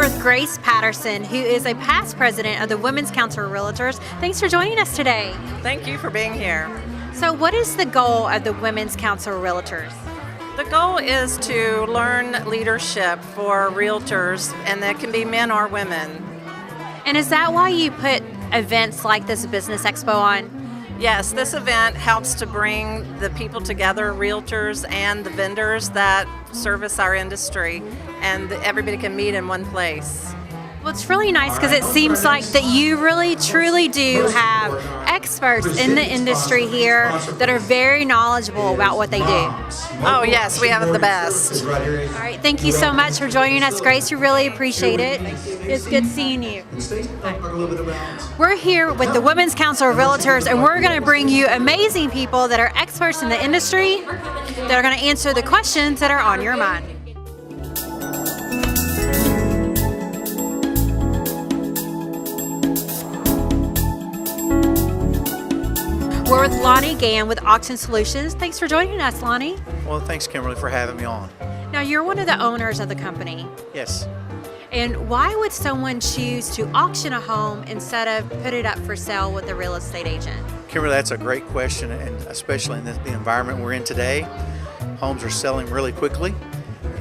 with Grace Patterson, who is a past president of the Women's Council of Realtors. Thanks for joining us today. Thank you for being here. So what is the goal of the Women's Council of Realtors? The goal is to learn leadership for realtors, and that can be men or women. And is that why you put events like this Business Expo on? Yes, this event helps to bring the people together, realtors and the vendors that service our industry, and everybody can meet in one place. Well, it's really nice because it seems like that you really truly do have experts in the industry here that are very knowledgeable about what they do. Oh yes, we have the best. All right, thank you so much for joining us, Grace. We really appreciate it. It's good seeing you. We're here with the Women's Council of Realtors, and we're going to bring you amazing people that are experts in the industry that are going to answer the questions that are on your mind. We're with Lonnie Gann with Auction Solutions. Thanks for joining us, Lonnie. Well, thanks, Kimberly, for having me on. Now, you're one of the owners of the company. Yes. And why would someone choose to auction a home instead of put it up for sale with a real estate agent? Kimberly, that's a great question, and especially in the environment we're in today. Homes are selling really quickly,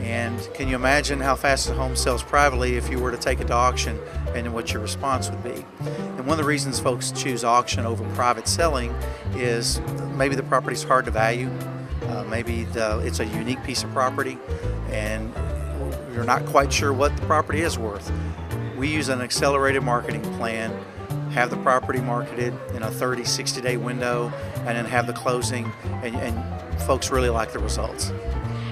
and can you imagine how fast a home sells privately if you were to take it to auction and what your response would be? And one of the reasons folks choose auction over private selling is maybe the property's hard to value, maybe it's a unique piece of property, and you're not quite sure what the property is worth. We use an accelerated marketing plan, have the property marketed in a 30, 60-day window, and then have the closing, and folks really like the results.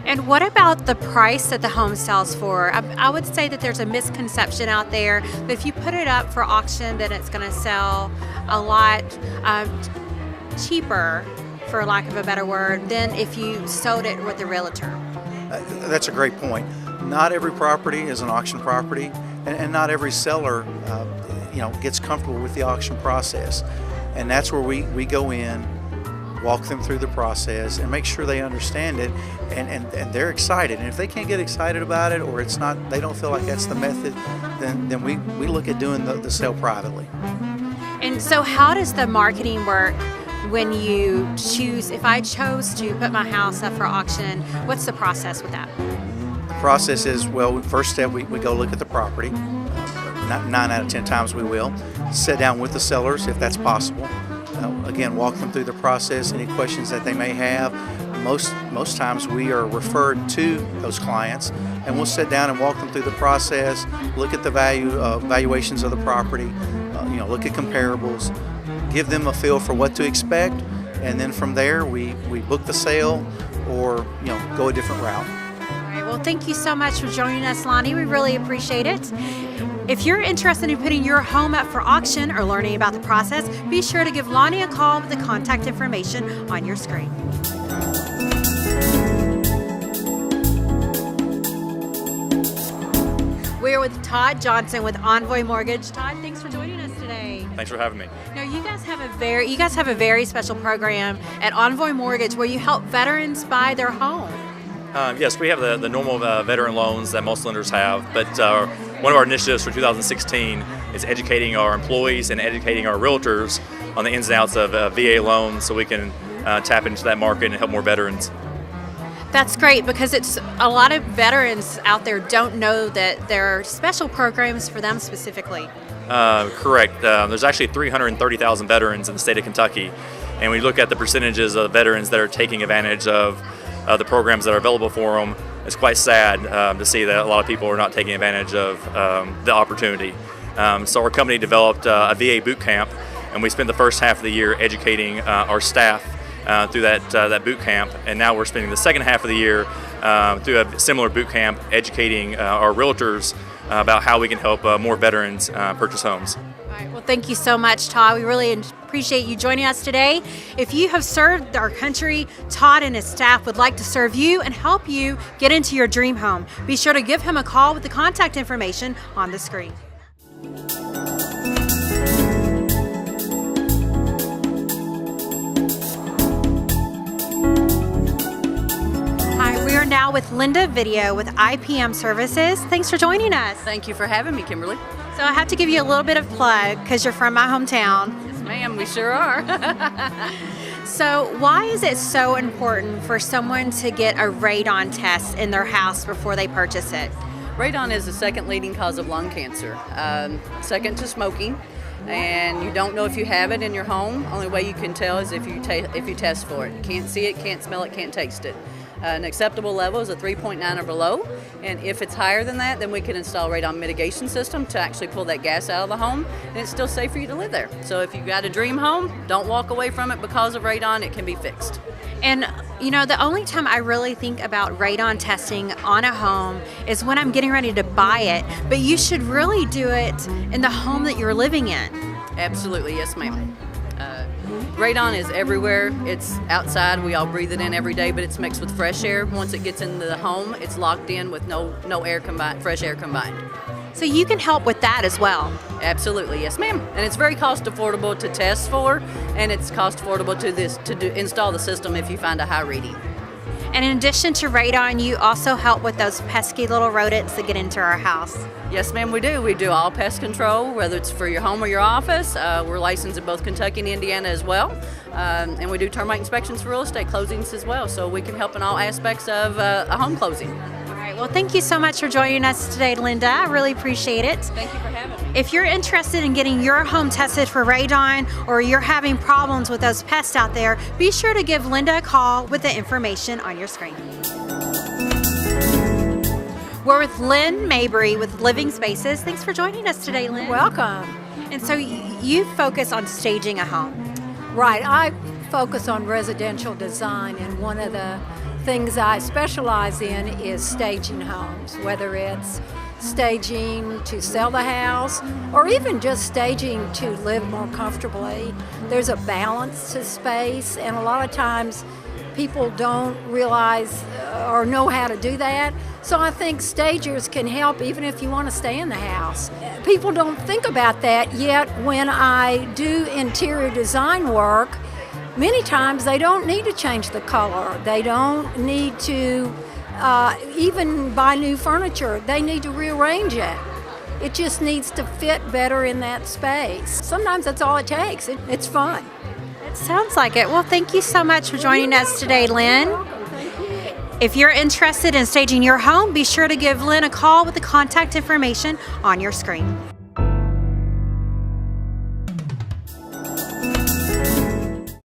And what about the price that the home sells for? I would say that there's a misconception out there that if you put it up for auction, then it's going to sell a lot cheaper, for lack of a better word, than if you sold it with a realtor. That's a great point. Not every property is an auction property, and not every seller gets comfortable with the auction process. And that's where we go in, walk them through the process, and make sure they understand it, and they're excited. And if they can't get excited about it, or they don't feel like that's the method, then we look at doing the sale privately. And so how does the marketing work when you choose, if I chose to put my house up for auction, what's the process with that? The process is, well, first step, we go look at the property. 9 out of 10 times we will. Sit down with the sellers if that's possible. Again, walk them through the process, any questions that they may have. Most times we are referred to those clients, and we'll sit down and walk them through the process, look at the valuations of the property, look at comparables, give them a feel for what to expect, and then from there we book the sale or go a different route. All right, well, thank you so much for joining us, Lonnie. We really appreciate it. If you're interested in putting your home up for auction or learning about the process, be sure to give Lonnie a call with the contact information on your screen. We are with Todd Johnson with Envoy Mortgage. Todd, thanks for joining us today. Thanks for having me. Now, you guys have a very special program at Envoy Mortgage where you help veterans buy their home. Yes, we have the normal veteran loans that most lenders have, but one of our initiatives for 2016 is educating our employees and educating our realtors on the ins and outs of VA loans so we can tap into that market and help more veterans. That's great, because it's a lot of veterans out there don't know that there are special programs for them specifically. Correct. There's actually 330,000 veterans in the state of Kentucky, and we look at the percentages of veterans that are taking advantage of the programs that are available for them. It's quite sad to see that a lot of people are not taking advantage of the opportunity. So our company developed a VA boot camp, and we spent the first half of the year educating our staff through that boot camp, and now we're spending the second half of the year through a similar boot camp educating our realtors about how we can help more veterans purchase homes. All right, well, thank you so much, Todd. We really appreciate you joining us today. If you have served our country, Todd and his staff would like to serve you and help you get into your dream home. Be sure to give him a call with the contact information on the screen. Hi, we are now now with Linda Video with IPM Services. Thanks for joining us. Thank you for having me, Kimberly. So I have to give you a little bit of plug because you're from my hometown. Yes, ma'am, we sure are. So why is it so important for someone to get a radon test in their house before they purchase it? Radon is the second leading cause of lung cancer, second to smoking. And you don't know if you have it in your home. Only way you can tell is if you test for it. Can't see it, can't smell it, can't taste it. An acceptable level is a 3.9 or below, and if it's higher than that, then we can install a radon mitigation system to actually pull that gas out of the home, and it's still safe for you to live there. So if you've got a dream home, don't walk away from it because of radon. It can be fixed. And you know, the only time I really think about radon testing on a home is when I'm getting ready to buy it, but you should really do it in the home that you're living in. Absolutely, yes ma'am. Radon is everywhere. It's outside. We all breathe it in every day, but it's mixed with fresh air. Once it gets into the home, it's locked in with no air combined, fresh air combined. So you can help with that as well. Absolutely, yes ma'am. And it's very cost affordable to test for, and it's cost affordable to install the system if you find a high reading. And in addition to radon, you also help with those pesky little rodents that get into our house. Yes, ma'am, we do. We do all pest control, whether it's for your home or your office. We're licensed in both Kentucky and Indiana as well. And we do termite inspections for real estate closings as well. So we can help in all aspects of a home closing. All right. Well, thank you so much for joining us today, Linda. I really appreciate it. Thank you for having me. If you're interested in getting your home tested for radon, or you're having problems with those pests out there, be sure to give Linda a call with the information on your screen. We're with Lynn Mabry with Living Spaces. Thanks for joining us today, Lynn. Welcome. And so you focus on staging a home. Right, I focus on residential design, and one of the things I specialize in is staging homes, whether it's staging to sell the house or even just staging to live more comfortably. There's a balance to space, and a lot of times people don't realize or know how to do that. So I think stagers can help even if you want to stay in the house. People don't think about that, yet when I do interior design work, many times they don't need to change the color. They don't need to even buy new furniture. They need to rearrange it. It just needs to fit better in that space. Sometimes that's all it takes. It's fun. It sounds like it. Well, thank you so much for joining us today, Lynn. If you're interested in staging your home, be sure to give Lynn a call with the contact information on your screen.